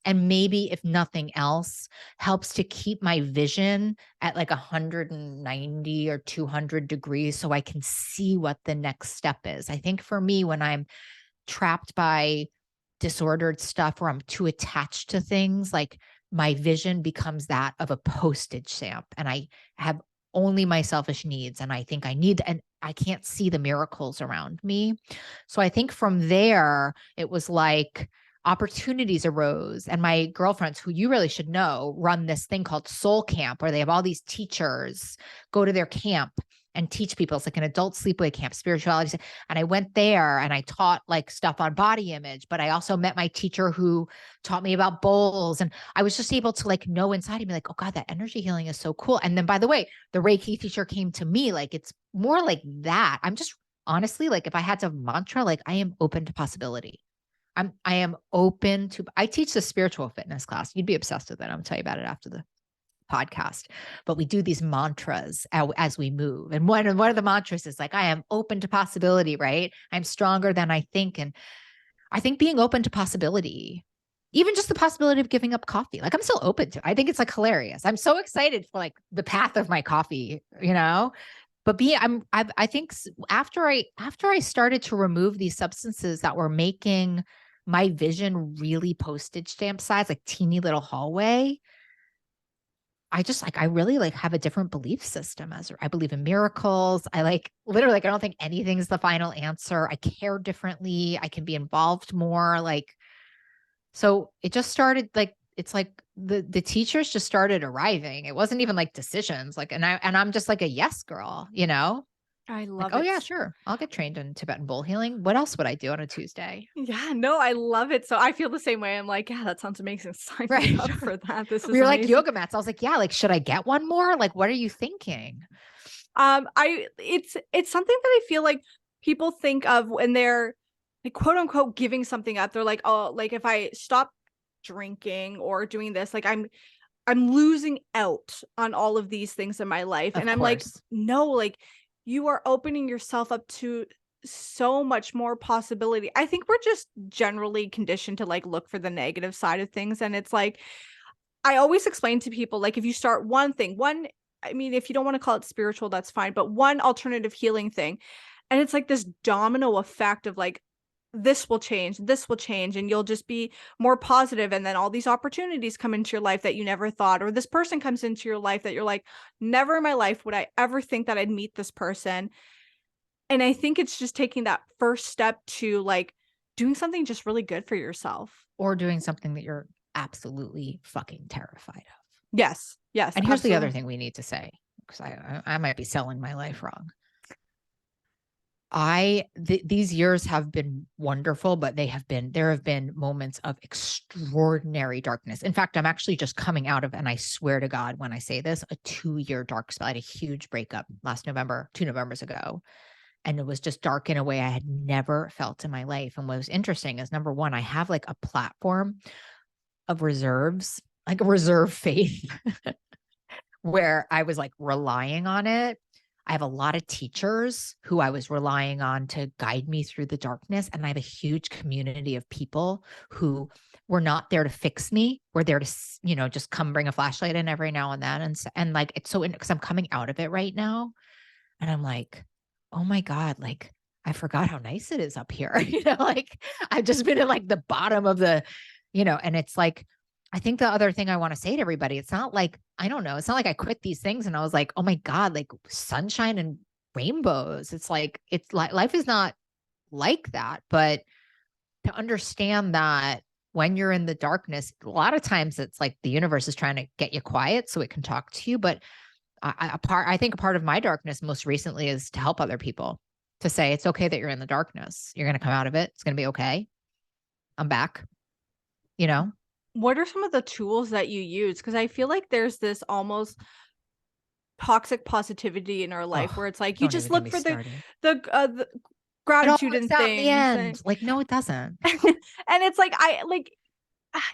And maybe, if nothing else, helps to keep my vision at like 190 or 200 degrees so I can see what the next step is. I think for me, when I'm trapped by disordered stuff or I'm too attached to things, like my vision becomes that of a postage stamp and I have only my selfish needs and I think and I can't see the miracles around me. So I think from there, it was like opportunities arose and my girlfriends, who you really should know, run this thing called Soul Camp where they have all these teachers go to their camp and teach people. It's like an adult sleepaway camp, spirituality. And I went there and I taught like stuff on body image, but I also met my teacher who taught me about bowls. And I was just able to like know inside of me, like, oh God, that energy healing is so cool. And then by the way, the Reiki teacher came to me, like, it's more like that. I'm just honestly, like, if I had to mantra, like, I am open to possibility. I am open to, I teach the spiritual fitness class. You'd be obsessed with it. I'm gonna tell you about it after the podcast, but we do these mantras as we move. And one of the mantras is like, I am open to possibility, right? I'm stronger than I think. And I think being open to possibility, even just the possibility of giving up coffee, like I'm still open to, I think it's like hilarious. I'm so excited for like the path of my coffee, but I think after I started to remove these substances that were making my vision really postage stamp size, like teeny little hallway, I really like have a different belief system. As I believe in miracles. I like literally, like, I don't think anything's the final answer. I care differently. I can be involved more. Like, so it just started like, it's like the teachers just started arriving. It wasn't even like decisions. Like, and I'm just like a yes girl. I Like, love oh it. yeah, sure. I'll get trained in Tibetan bowl healing. What else would I do on a Tuesday? Yeah, no, I love it. So I feel the same way. I'm like, yeah, that sounds amazing. Sign me Right. up for that. This We is were like amazing. yoga mats. I was like, yeah, like, should I get one more? Like, what are you thinking? It's something that I feel like people think of when they're like quote unquote giving something up. They're like, oh, like if I stop drinking or doing this, like I'm losing out on all of these things in my life. Of And I'm like, course. no, like you are opening yourself up to so much more possibility. I think we're just generally conditioned to like look for the negative side of things. And it's like, I always explain to people, like, if you start one thing, I mean, if you don't want to call it spiritual, that's fine, but one alternative healing thing. And it's like this domino effect of like, this will change, and you'll just be more positive. And then all these opportunities come into your life that you never thought, or this person comes into your life that you're like, never in my life would I ever think that I'd meet this person. And I think it's just taking that first step to like doing something just really good for yourself. Or doing something that you're absolutely fucking terrified of. Yes. Yes. And here's the other Absolutely. thing we need to say. because I might be selling my life wrong. These years have been wonderful, but there have been moments of extraordinary darkness. In fact, I'm actually just coming out of, and I swear to God, when I say this, a 2-year dark spell. I had a huge breakup last November, 2 Novembers ago. And it was just dark in a way I had never felt in my life. And what was interesting is, number one, I have like a platform of reserves, like a reserve faith where I was like relying on it. I have a lot of teachers who I was relying on to guide me through the darkness. And I have a huge community of people who were not there to fix me. We're there to, just come bring a flashlight in every now and then. And like, it's so, because I'm coming out of it right now. And I'm like, oh my God, like I forgot how nice it is up here. Like I've just been at like the bottom of the, and it's like, I think the other thing I want to say to everybody, it's not like, I don't know, it's not like I quit these things and I was like, oh my God, like sunshine and rainbows. It's like life is not like that. But to understand that when you're in the darkness, a lot of times it's like the universe is trying to get you quiet so it can talk to you. But I think a part of my darkness most recently is to help other people, to say it's okay that you're in the darkness. You're going to come out of it. It's going to be okay. I'm back, you know? What are some of the tools that you use? Because I feel like there's this almost toxic positivity in our life where Oh, it's like you don't just even get look me for the started. the It all gratitude works in out in the things, and end. Like, no, it doesn't. and it's like I like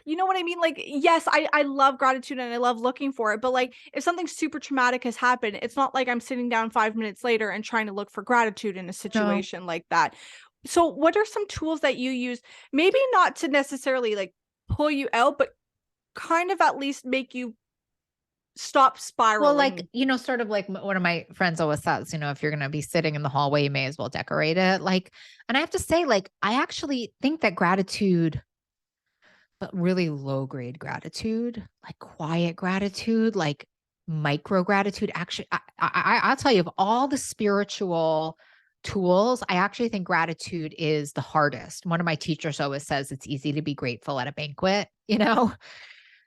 you know what I mean? Like, yes, I love gratitude and I love looking for it, but like if something super traumatic has happened, it's not like I'm sitting down 5 minutes later and trying to look for gratitude in a No. situation like that. So, what are some tools that you use? Maybe not to necessarily like pull you out, but kind of at least make you stop Well, like, spiraling. sort of like one of my friends always says, if you're going to be sitting in the hallway, you may as well decorate it. Like, and I have to say, like, I actually think that gratitude, but really low grade gratitude, like quiet gratitude, like micro gratitude. Actually, I'll tell you, of all the spiritual tools, I actually think gratitude is the hardest. One of my teachers always says it's easy to be grateful at a banquet, and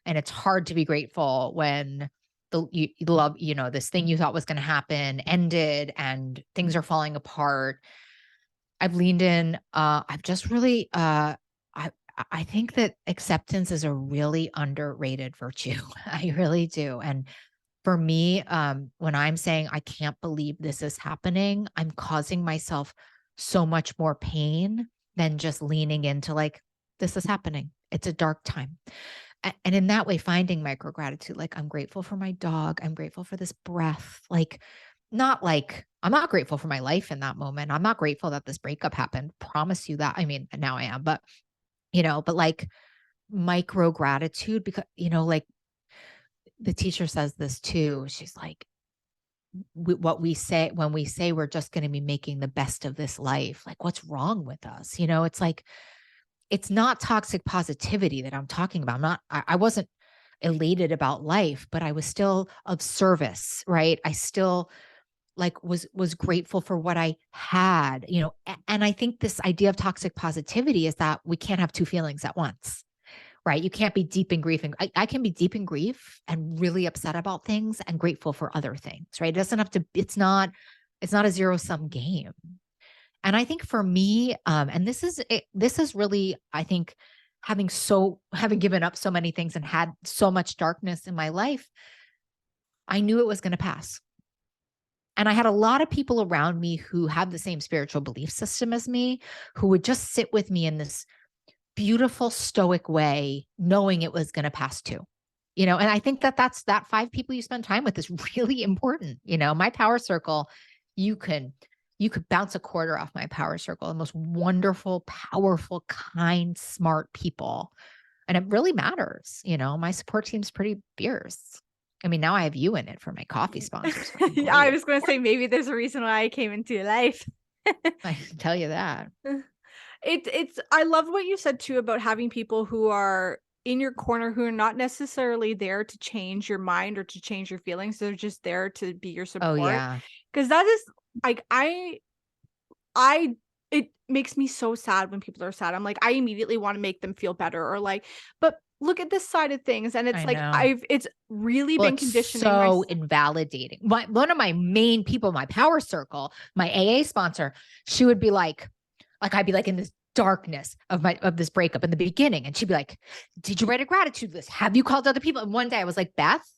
it's hard to be grateful when you love, this thing you thought was going to happen ended and things are falling apart. I've leaned in. I've just really, I think that acceptance is a really underrated virtue. I really do. And for me, when I'm saying I can't believe this is happening, I'm causing myself so much more pain than just leaning into like, this is happening. It's a dark time. And in that way, finding micro gratitude, like I'm grateful for my dog. I'm grateful for this breath. Like I'm not grateful for my life in that moment. I'm not grateful that this breakup happened. Promise you that. I mean, now I am, but like micro gratitude because, like the teacher says this too. She's like, what we say when we say we're just going to be making the best of this life, like what's wrong with us? It's like, it's not toxic positivity that I'm talking about. I wasn't elated about life, but I was still of service, right? I still like was grateful for what I had, and I think this idea of toxic positivity is that we can't have two feelings at once, right? You can't be deep in grief. And I can be deep in grief and really upset about things and grateful for other things, right? It doesn't have to, it's not a zero sum game. And I think for me, and this is really, I think, having given up so many things and had so much darkness in my life, I knew it was going to pass. And I had a lot of people around me who have the same spiritual belief system as me, who would just sit with me in this beautiful stoic way, knowing it was going to pass too. And I think that 5 people you spend time with is really important. My power circle, you could bounce a quarter off my power circle, the most wonderful, powerful, kind, smart people. And it really matters. My support team's pretty fierce. I mean, now I have you in it for my coffee sponsors. Fucking I great. was going to say maybe there's a reason why I came into your life. I can tell you that. It's I love what you said too about having people who are in your corner who are not necessarily there to change your mind or to change your feelings. They're just there to be your Oh, support. yeah. Because that is like I it makes me so sad when people are sad. I'm like, I immediately want to make them feel better or like, but look at this side of things. And it's I like, know. it's really Well, been it's conditioning my, so invalidating. One of my main people, my power circle, my AA sponsor, she would be like I'd be like in this darkness of this breakup in the beginning. And she'd be like, did you write a gratitude list? Have you called other people? And one day I was like, Beth,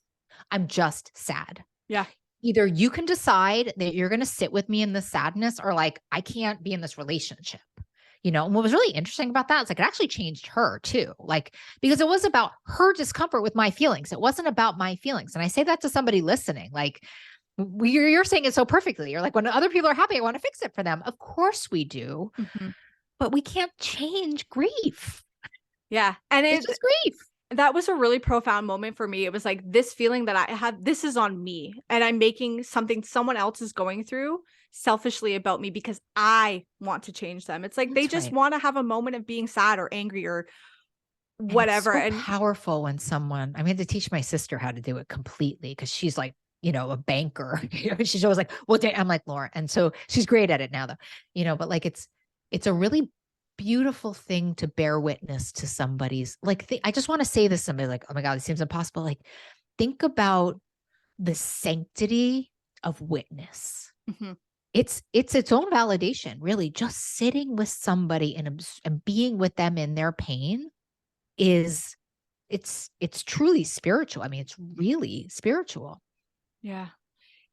I'm just sad. yeah. Either you can decide that you're going to sit with me in this sadness, or like, I can't be in this relationship. And what was really interesting about that is like, it actually changed her too. Like, because it was about her discomfort with my feelings. It wasn't about my feelings. And I say that to somebody listening, like, you're saying it so perfectly. You're like, when other people are happy, I want to fix it for them. Of course we do, Mhm. but we can't change grief. Yeah. And It's just grief. that was a really profound moment for me. It was like this feeling that I have, this is on me, and I'm making something someone else is going through selfishly about me because I want to change them. It's like they That's just right. want to have a moment of being sad or angry or And it's whatever. so And powerful when I had to teach my sister how to do it completely, because she's like, a banker. She's always like, well, I'm like, Laura. And so she's great at it now though, but like, it's a really beautiful thing to bear witness to somebody's like, I just want to say this to somebody like, oh my God, it seems impossible. Like, think about the sanctity of witness. mhm. It's its own validation, really. Just sitting with somebody and being with them in their pain is it's truly spiritual. I mean, it's really spiritual. Yeah.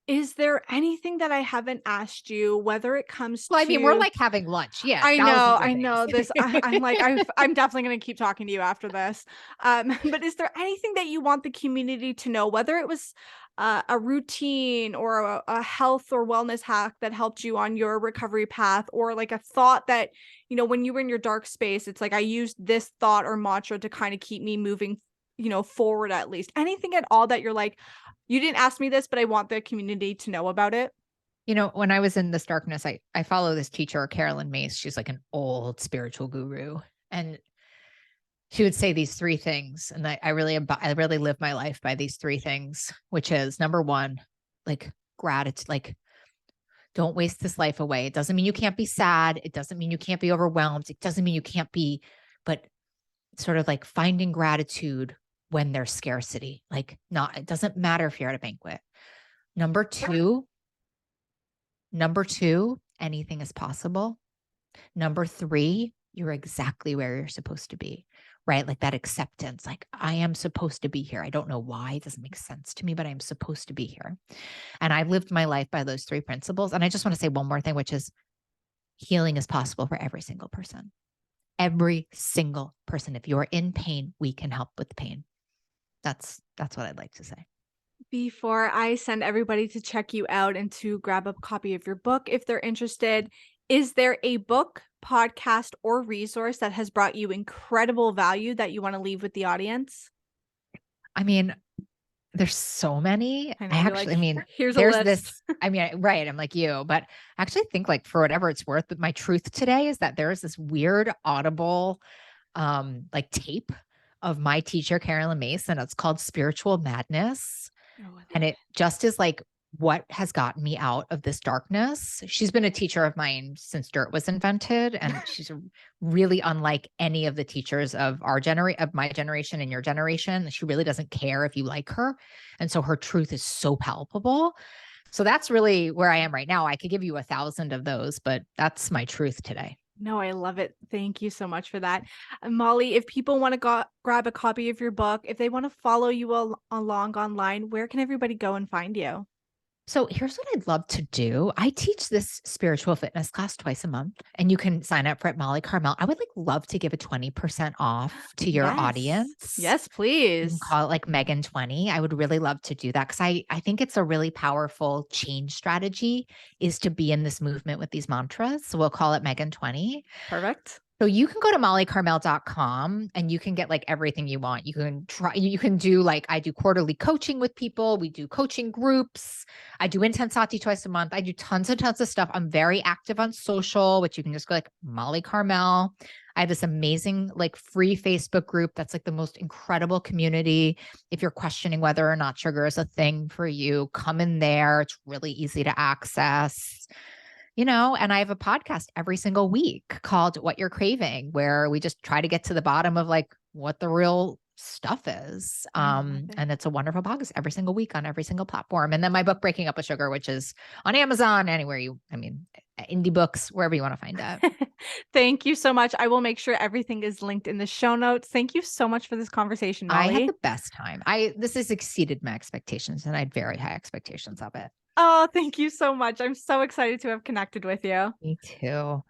Is there anything that I haven't asked you, whether it comes Well, I mean, we're to like having lunch. Yeah, thousands of I things. know this. I'm like, I'm definitely going to keep talking to you after this. But is there anything that you want the community to know, whether it was a routine or a health or wellness hack that helped you on your recovery path, or like a thought that, when you were in your dark space, it's like, I used this thought or mantra to kind of keep me moving, forward at least. Anything at all that you're like, you didn't ask me this, but I want the community to know about it? When I was in this darkness, I follow this teacher, Carolyn Mace. She's like an old spiritual guru. And she would say these three things. And I really live my life by these three things, which is number one, like gratitude, like don't waste this life away. It doesn't mean you can't be sad. It doesn't mean you can't be overwhelmed. It doesn't mean you can't be, but sort of like finding gratitude when there's scarcity. Like, it doesn't matter if you're at a banquet. Number two, anything is possible. Number three, you're exactly where you're supposed to be, right? Like that acceptance, like I am supposed to be here. I don't know why, it doesn't make sense to me, but I'm supposed to be here. And I've lived my life by those three principles. And I just want to say one more thing, which is healing is possible for every single person. Every single person. If you're in pain, we can help with pain. That's what I'd like to say. Before I send everybody to check you out and to grab a copy of your book if they're interested, is there a book, podcast, or resource that has brought you incredible value that you want to leave with the audience? I mean, there's so many. I know you're like, here's a There's list. this, right. I'm like you, but I actually think like for whatever it's worth, but my truth today is that there is this weird audible, like tape of my teacher, Carolyn Mace, and it's called Spiritual Madness. Oh, I love And it just is like what has gotten me out of this darkness. She's been a teacher of mine since dirt was invented. And she's really unlike any of the teachers of my generation and your generation. She really doesn't care if you like her. And so her truth is so palpable. So that's really where I am right now. I could give you 1,000 of those, but that's my truth today. No, I love it. Thank you so much for that. Molly, if people want to grab a copy of your book, if they want to follow you along online, where can everybody go and find you? So here's what I'd love to do. I teach this spiritual fitness class twice a month, and you can sign up for it, Molly Carmel. I would love to give a 20% off to your Yes. audience. Yes, You can please. call it like Meghan 20. I would really love to do that, because I think it's a really powerful change strategy, is to be in this movement with these mantras. So we'll call it Meghan 20. Perfect. So you can go to mollycarmel.com and you can get like everything you want. You can do like, I do quarterly coaching with people. We do coaching groups. I do Intensati twice a month. I do tons and tons of stuff. I'm very active on social, which you can just go like Molly Carmel. I have this amazing like free Facebook group that's like the most incredible community. If you're questioning whether or not sugar is a thing for you, come in there. It's really easy to access. And I have a podcast every single week called What You're Craving, where we just try to get to the bottom of like what the real stuff is. I love it. And it's a wonderful box every single week on every single platform. And then my book, Breaking Up with Sugar, which is on Amazon, anywhere indie books, wherever you want to find it. Thank you so much. I will make sure everything is linked in the show notes. Thank you so much for this conversation, I had Molly. the best time. This has exceeded my expectations, and I had very high expectations of it. Oh, thank you so much. I'm so excited to have connected with you. Me too.